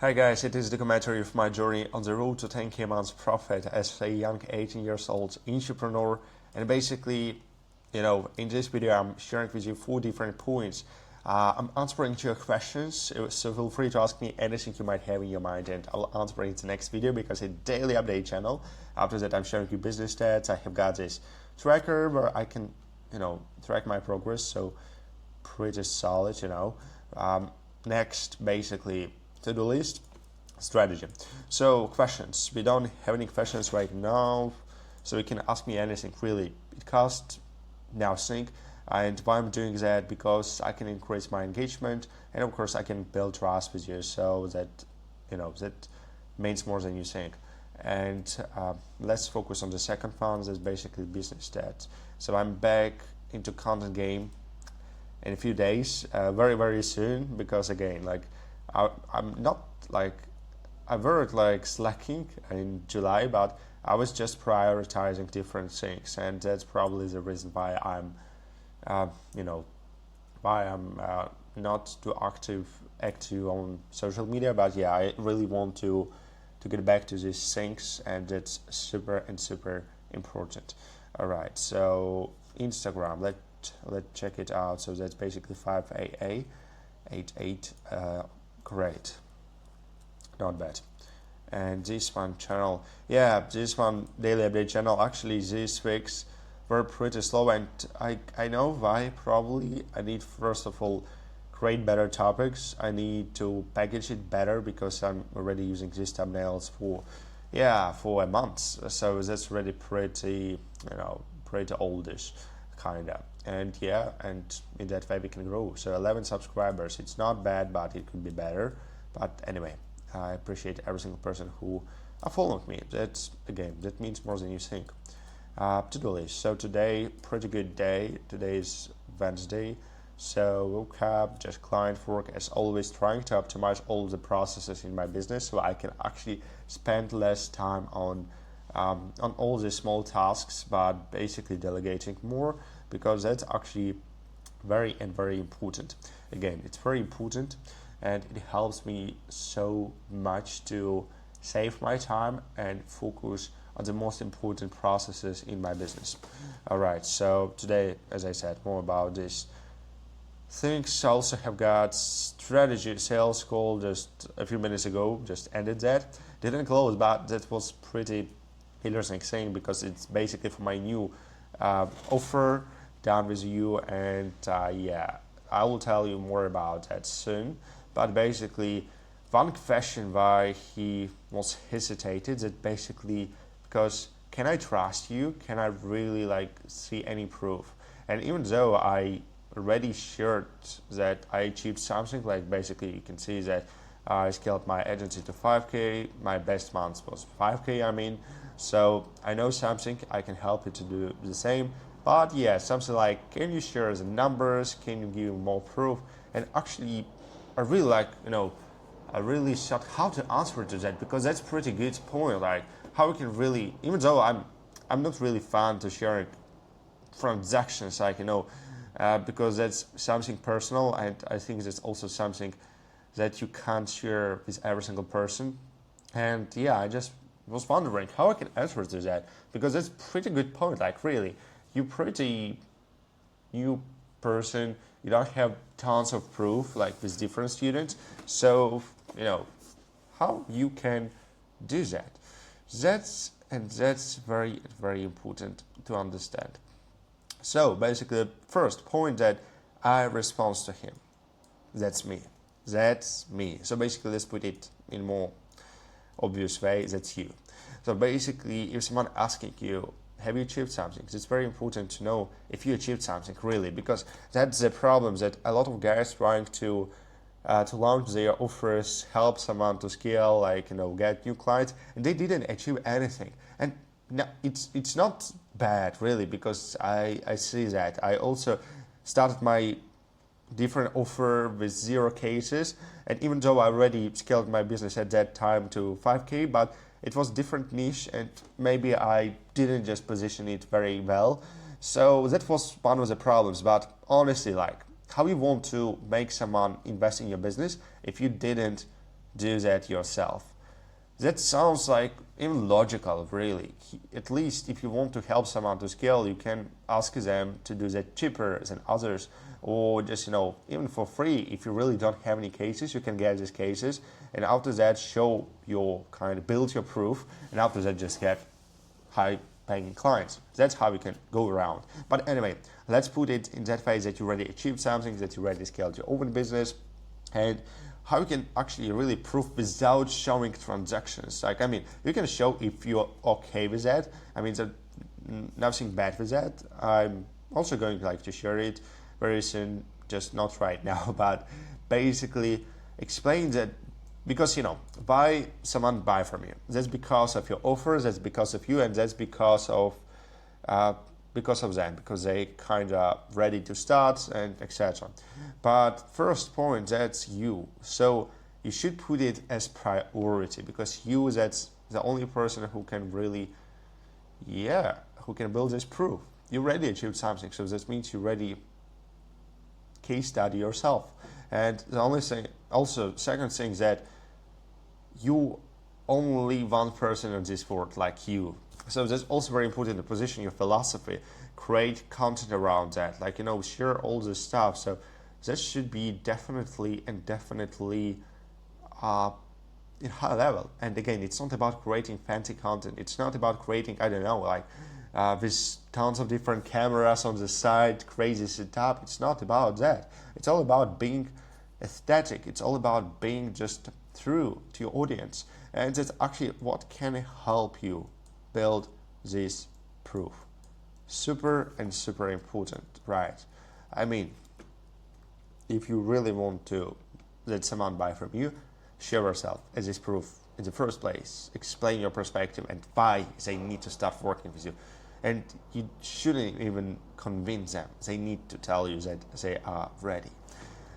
Hi guys, it is the commentary of my journey on the road to 10k months profit as a young 18 years old entrepreneur. And basically, in this video I'm sharing with you 4 different points. I'm answering to your questions, so feel free to ask me anything you might have in your mind and I'll answer it in the next video because it's a daily update channel. After that I'm sharing you business stats. I have got this tracker where I can, track my progress, so pretty solid, Next, basically, to-do list, strategy. So questions. We don't have any questions right now, so you can ask me anything really. It costs nothing, and why I'm doing that because I can increase my engagement, and of course I can build trust with you, so that that means more than you think. And let's focus on the second one. That's basically business stats. So I'm back into content game in a few days, very soon, because again, I'm not I weren't slacking in July, but I was just prioritizing different things, and that's probably the reason why I'm not too active on social media. But yeah, I really want to get back to these things, and it's super important. All right, so Instagram, let's check it out. So that's basically 5AA88. Great, not bad. And this one channel, yeah, this one daily update channel, actually these weeks were pretty slow, and I know why. Probably I need, first of all, create better topics. I need to package it better because I'm already using these thumbnails for a month, so that's really pretty oldish kinda. And and in that way we can grow. So 11 subscribers, it's not bad, but it could be better. But anyway, I appreciate every single person who followed me. That means more than you think. To-do list. So today, pretty good day. Today is Wednesday. So woke up, just client work as always, trying to optimize all the processes in my business so I can actually spend less time on all the small tasks, but basically delegating more, because that's actually very important. Again, it's very important, and it helps me so much to save my time and focus on the most important processes in my business. All right, so today, as I said, more about this things. I also have got strategy sales call just a few minutes ago, just ended that. Didn't close, but that was pretty interesting thing because it's basically for my new offer done with you, and I will tell you more about that soon. But basically, one question why he was hesitated, that basically because can I trust you? Can I really see any proof? And even though I already shared that I achieved something, basically you can see that I scaled my agency to 5K, my best month was 5K, I mean, so I know something, I can help you to do the same. But yeah, something like, can you share the numbers, can you give more proof? And actually, I really shocked how to answer to that, because that's pretty good point, how we can really, even though I'm not really fan to sharing transactions, because that's something personal, and I think that's also something that you can't share with every single person. And yeah, I just was wondering how I can answer to that, because that's pretty good point. Really, you pretty new person, you don't have tons of proof with different students, so how you can do that. That's very important to understand. So basically, the first point that I respond to him, that's me. So basically, let's put it in more obvious way, that's you. So basically, if someone asking you, have you achieved something? It's very important to know if you achieved something really, because that's the problem, that a lot of guys trying to launch their offers, help someone to scale, get new clients, and they didn't achieve anything. And no, it's not bad really, because I see that. I also started my different offer with 0 cases, and even though I already scaled my business at that time to 5K, but it was different niche, and maybe I didn't just position it very well. So that was one of the problems. But honestly, how you want to make someone invest in your business if you didn't do that yourself. That sounds like even logical, really. At least if you want to help someone to scale, you can ask them to do that cheaper than others, or just, even for free. If you really don't have any cases, you can get these cases, and after that, show your build your proof, and after that, just get high paying clients. That's how you can go around. But anyway, let's put it in that phase that you already achieved something, that you already scaled your own business, and how you can actually really prove without showing transactions. You can show if you're okay with that. There's nothing bad with that. I'm also going to share it very soon, just not right now, but basically explain that, because why someone buy from you? That's because of your offers, that's because of you, and that's because of them, because they ready to start, and etc. But first point, that's you. So you should put it as priority, because that's the only person who can really, who can build this proof. You already achieved something, so that means you already case study yourself. And the only thing, also second thing, that you only one person in this world like you. So that's also very important to position your philosophy, create content around that, share all this stuff. So that should be definitely in high level. And again, it's not about creating fancy content. It's not about creating, with tons of different cameras on the side, crazy setup. It's not about that. It's all about being aesthetic. It's all about being just true to your audience. And that's actually what can help you build this proof. Super important, right? If you really want to let someone buy from you, share yourself as this proof in the first place. Explain your perspective and why they need to start working with you. And you shouldn't even convince them. They need to tell you that they are ready.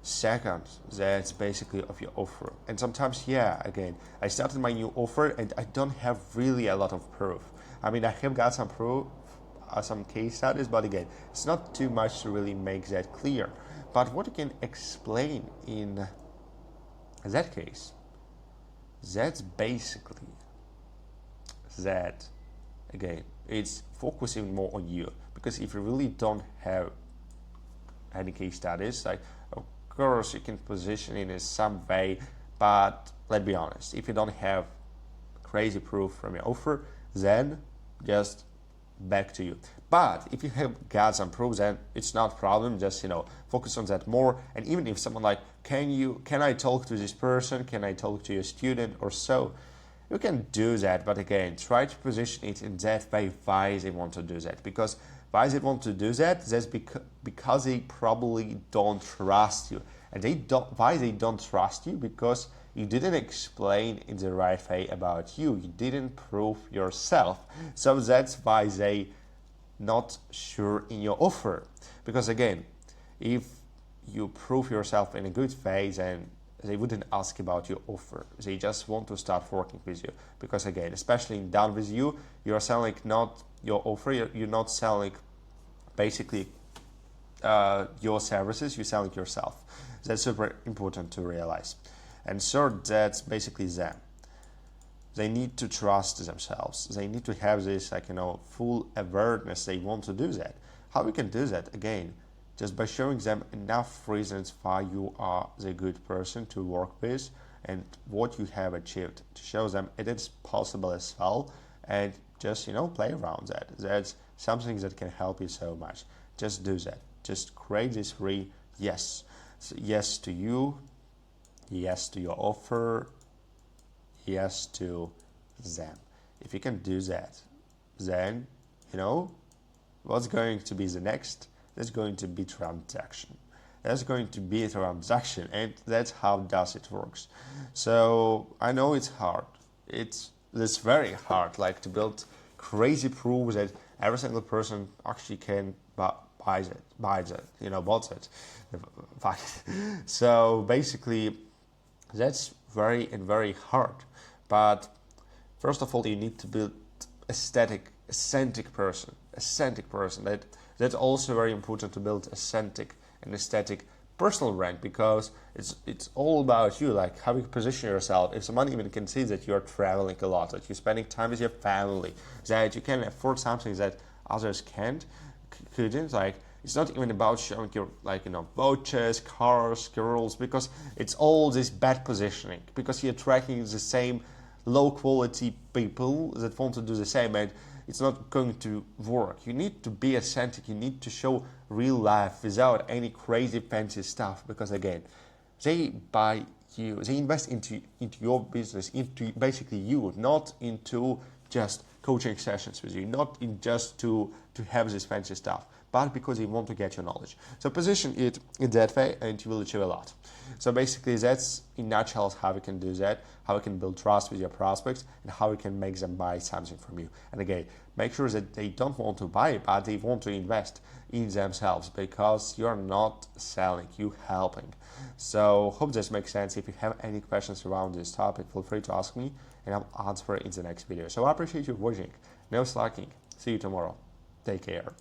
Second, that's basically of your offer. And sometimes, again, I started my new offer and I don't have really a lot of proof. I have got some proof, some case studies, but again, it's not too much to really make that clear. But what you can explain in that case, that's basically that, again, it's focusing more on you. Because if you really don't have any case studies, of course you can position it in some way, but let's be honest, if you don't have crazy proof from your offer, then just back to you. But if you have got some proof, then it's not a problem. Just focus on that more. And even if someone can I talk to this person, can I talk to your student or so, you can do that. But again, try to position it in that way. Why they want to do that? Because why they want to do that? That's because they probably don't trust you. And why they don't trust you? Because you didn't explain in the right way about you. You didn't prove yourself. So that's why they not sure in your offer. Because again, if you prove yourself in a good way, then they wouldn't ask about your offer. They just want to start working with you. Because again, especially in Done With You, you're selling not your offer, you're not selling basically your services, you're selling yourself. That's super important to realize. And third, that's basically them. They need to trust themselves. They need to have this full awareness they want to do that. How we can do that? Again, just by showing them enough reasons why you are the good person to work with and what you have achieved, to show them it is possible as well, and just play around that. That's something that can help you so much. Just do that. Just create this yes. So yes to you, yes to your offer, yes to them. If you can do that, then what's going to be the next? There's going to be transaction. There's going to be a transaction, and that's how does it works. So I know it's hard. It's very hard, to build crazy proofs that every single person actually can buys it, bought it. So basically, that's very hard. But first of all, you need to build aesthetic person. That's also very important, to build aesthetic personal brand, because it's all about you, like how you position yourself. If someone even can see that you're traveling a lot, that you're spending time with your family, that you can afford something that others couldn't, like it's not even about showing your, like, vouchers, cars, girls, because it's all this bad positioning, because you're attracting the same low quality people that want to do the same, and it's not going to work. You need to be authentic. You need to show real life without any crazy fancy stuff, because again, they buy you, they invest into your business, into basically you, not into just coaching sessions with you, not in just to have this fancy stuff, but because they want to get your knowledge. So position it in that way and you will achieve a lot. So basically that's in nutshell how we can do that, how we can build trust with your prospects, and how we can make them buy something from you. And again, make sure that they don't want to buy, but they want to invest in themselves, because you're not selling, you're helping. So hope this makes sense. If you have any questions around this topic, feel free to ask me and I'll answer it in the next video. So I appreciate you watching. No slacking. See you tomorrow. Take care.